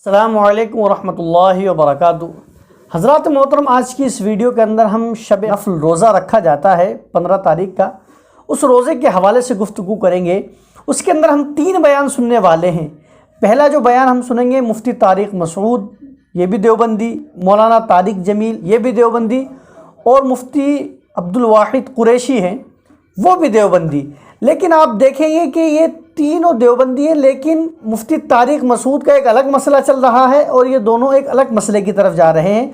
السلام علیکم ورحمۃ اللہ وبرکاتہ۔ حضرات محترم، آج کی اس ویڈیو کے اندر ہم شب افل روزہ رکھا جاتا ہے 15 تاریخ کا، اس روزے کے حوالے سے گفتگو کریں گے۔ اس کے اندر ہم 3 بیان سننے والے ہیں۔ پہلا جو بیان ہم سنیں گے مفتی طارق مسعود، یہ بھی دیوبندی، مولانا طارق جمیل، یہ بھی دیوبندی، اور مفتی عبدالواحد قریشی ہیں، وہ بھی دیوبندی۔ لیکن آپ دیکھیں گے کہ یہ تینوں دیوبندی ہیں، لیکن مفتی طارق مسعود کا ایک الگ مسئلہ چل رہا ہے اور یہ دونوں ایک الگ مسئلے کی طرف جا رہے ہیں۔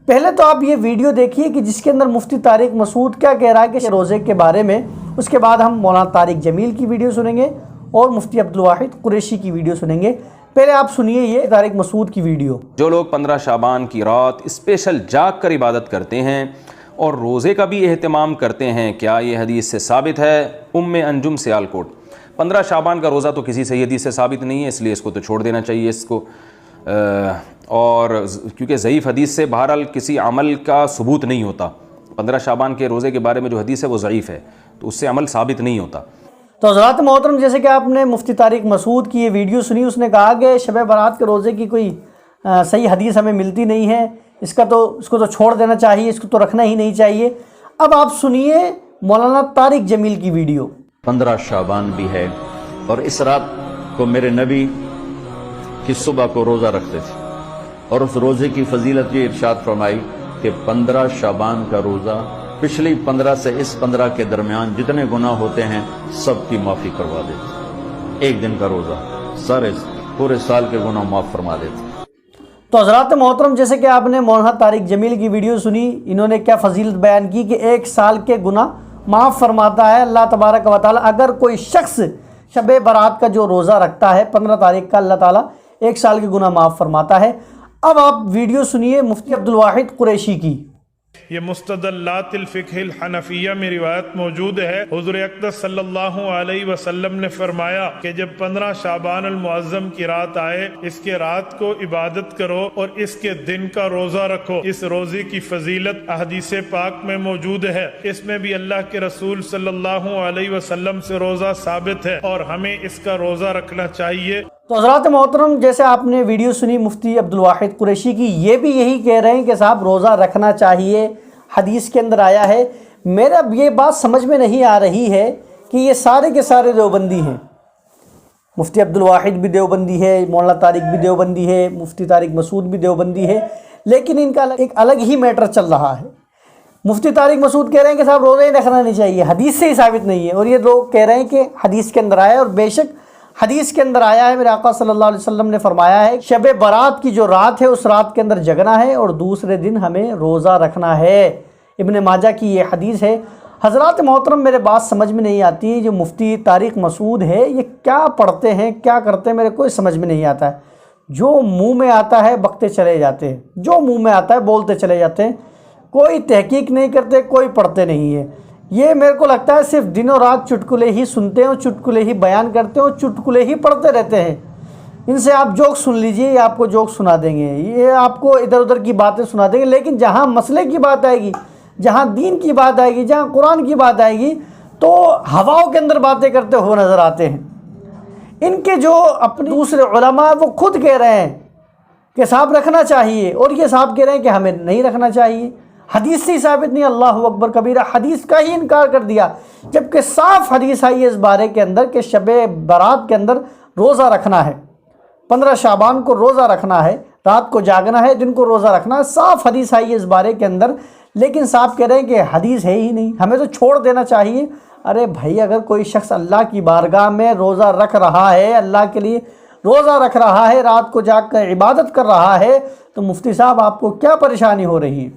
پہلے تو آپ یہ ویڈیو دیکھیے کہ جس کے اندر مفتی طارق مسعود کیا کہہ رہا ہے کہ روزے کے بارے میں، اس کے بعد ہم مولانا طارق جمیل کی ویڈیو سنیں گے اور مفتی عبدالواحد قریشی کی ویڈیو سنیں گے۔ پہلے آپ سنیے یہ طارق مسعود کی ویڈیو۔ جو لوگ 15 شعبان کی رات اسپیشل جاگ کر عبادت کرتے ہیں اور روزے کا بھی اہتمام کرتے ہیں، کیا یہ حدیث سے ثابت ہے؟ انجم سیالکوٹ۔ 15 شعبان کا روزہ تو کسی صحیح حدیث سے ثابت نہیں ہے، اس لیے اس کو تو چھوڑ دینا چاہیے اس کو، اور کیونکہ ضعیف حدیث سے بہرحال کسی عمل کا ثبوت نہیں ہوتا۔ 15 شعبان کے روزے کے بارے میں جو حدیث ہے وہ ضعیف ہے، تو اس سے عمل ثابت نہیں ہوتا۔ تو حضرات محترم، جیسے کہ آپ نے مفتی طارق مسعود کی یہ ویڈیو سنی، اس نے کہا کہ شب برات کے روزے کی کوئی صحیح حدیث ہمیں ملتی نہیں ہے، اس کو تو چھوڑ دینا چاہیے، اس کو تو رکھنا ہی نہیں چاہیے۔ اب آپ سنیے مولانا طارق جمیل کی ویڈیو۔ 15 شعبان بھی ہے اور اس رات کو میرے نبی کی صبح کو روزہ رکھتے تھے، اور اس روزے کی فضیلت یہ ارشاد فرمائی کہ 15 شعبان کا روزہ پچھلی 15 سے اس 15 کے درمیان جتنے گناہ ہوتے ہیں سب کی معافی کروا دیتے۔ ایک دن کا روزہ سارے پورے سال کے گناہ معاف فرما دیتے۔ تو حضرات محترم، جیسے کہ آپ نے مولانا طارق جمیل کی ویڈیو سنی، انہوں نے کیا فضیلت بیان کی کہ 1 سال کے گناہ معاف فرماتا ہے اللہ تبارک و تعالی۔ اگر کوئی شخص شب برات کا جو روزہ رکھتا ہے 15 تاریخ کا، اللہ تعالیٰ 1 سال کے گناہ معاف فرماتا ہے۔ اب آپ ویڈیو سنیے مفتی عبدالواحد قریشی کی۔ یہ مستدلات الفقہ الحنفیہ میں روایت موجود ہے، حضور اقدس صلی اللہ علیہ وسلم نے فرمایا کہ جب 15 شعبان المعظم کی رات آئے، اس کے رات کو عبادت کرو اور اس کے دن کا روزہ رکھو۔ اس روزے کی فضیلت احادیث پاک میں موجود ہے، اس میں بھی اللہ کے رسول صلی اللہ علیہ وسلم سے روزہ ثابت ہے اور ہمیں اس کا روزہ رکھنا چاہیے۔ تو حضرات محترم، جیسے آپ نے ویڈیو سنی مفتی عبدالواحد قریشی کی، یہ بھی یہی کہہ رہے ہیں کہ صاحب روزہ رکھنا چاہیے، حدیث کے اندر آیا ہے۔ میرا یہ بات سمجھ میں نہیں آ رہی ہے کہ یہ سارے کے سارے دیوبندی ہیں، مفتی عبدالواحد بھی دیوبندی ہے، مولانا طارق بھی دیوبندی ہے، مفتی طارق مسعود بھی دیوبندی ہے، لیکن ان کا ایک الگ ہی میٹر چل رہا ہے۔ مفتی طارق مسعود کہہ رہے ہیں کہ صاحب روزہ ہی رکھنا نہیں چاہیے، حدیث سے ہی ثابت نہیں ہے، اور یہ لوگ کہہ رہے ہیں کہ حدیث کے اندر آیا، اور بے شک حدیث کے اندر آیا ہے، میرے آقا صلی اللہ علیہ وسلم نے فرمایا ہے شب برات کی جو رات ہے اس رات کے اندر جگنا ہے اور دوسرے دن ہمیں روزہ رکھنا ہے۔ ابن ماجہ کی یہ حدیث ہے۔ حضرات محترم، میرے بات سمجھ میں نہیں آتی، جو مفتی طارق مسعود ہے یہ کیا پڑھتے ہیں، کیا کرتے ہیں، میرے کوئی سمجھ میں نہیں آتا ہے۔ جو منہ میں آتا ہے بکتے چلے جاتے ہیں، جو منہ میں آتا ہے بولتے چلے جاتے ہیں، کوئی تحقیق نہیں کرتے، کوئی پڑھتے نہیں ہے۔ یہ میرے کو لگتا ہے صرف دن و رات چٹکلے ہی سنتے ہیں اور چٹکلے ہی بیان کرتے ہیں اور چٹکلے ہی پڑھتے رہتے ہیں۔ ان سے آپ جوک سن لیجئے، یہ آپ کو جوک سنا دیں گے، یہ آپ کو ادھر ادھر کی باتیں سنا دیں گے، لیکن جہاں مسئلے کی بات آئے گی، جہاں دین کی بات آئے گی، جہاں قرآن کی بات آئے گی، تو ہواؤں کے اندر باتیں کرتے ہوئے نظر آتے ہیں۔ ان کے جو اپنے دوسرے علماء وہ خود کہہ رہے ہیں کہ صاحب رکھنا چاہیے، اور یہ صاحب کہہ رہے ہیں کہ ہمیں نہیں رکھنا چاہیے، حدیث سے ہی ثابت نہیں۔ اللہ اکبر کبیرہ، حدیث کا ہی انکار کر دیا، جبکہ صاف حدیث آئی ہے اس بارے کے اندر کہ شب برات کے اندر روزہ رکھنا ہے، 15 شعبان کو روزہ رکھنا ہے، رات کو جاگنا ہے، دن کو روزہ رکھنا ہے، صاف حدیث آئی ہے اس بارے کے اندر، لیکن صاحب کہہ رہے ہیں کہ حدیث ہے ہی نہیں، ہمیں تو چھوڑ دینا چاہیے۔ ارے بھائی، اگر کوئی شخص اللہ کی بارگاہ میں روزہ رکھ رہا ہے، اللہ کے لیے روزہ رکھ رہا ہے، رات کو جاگ کر عبادت کر رہا ہے، تو مفتی صاحب آپ کو کیا پریشانی ہو رہی ہے؟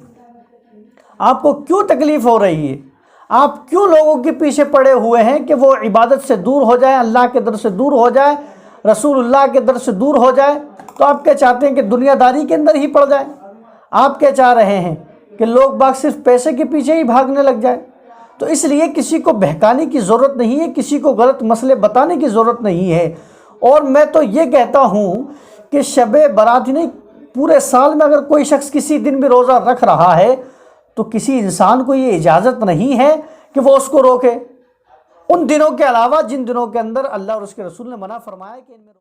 آپ کو کیوں تکلیف ہو رہی ہے؟ آپ کیوں لوگوں کے پیچھے پڑے ہوئے ہیں کہ وہ عبادت سے دور ہو جائیں، اللہ کے در سے دور ہو جائے، رسول اللہ کے در سے دور ہو جائے؟ تو آپ کیا چاہتے ہیں کہ دنیا داری کے اندر ہی پڑ جائیں؟ آپ کیا چاہ رہے ہیں کہ لوگ باگ صرف پیسے کے پیچھے ہی بھاگنے لگ جائیں؟ تو اس لیے کسی کو بہکانے کی ضرورت نہیں ہے، کسی کو غلط مسئلے بتانے کی ضرورت نہیں ہے۔ اور میں تو یہ کہتا ہوں کہ شب برات ہی نہیں، پورے سال میں اگر کوئی شخص کسی دن بھی روزہ رکھ رہا ہے تو کسی انسان کو یہ اجازت نہیں ہے کہ وہ اس کو روکے، ان دنوں کے علاوہ جن دنوں کے اندر اللہ اور اس کے رسول نے منع فرمایا کہ ان میں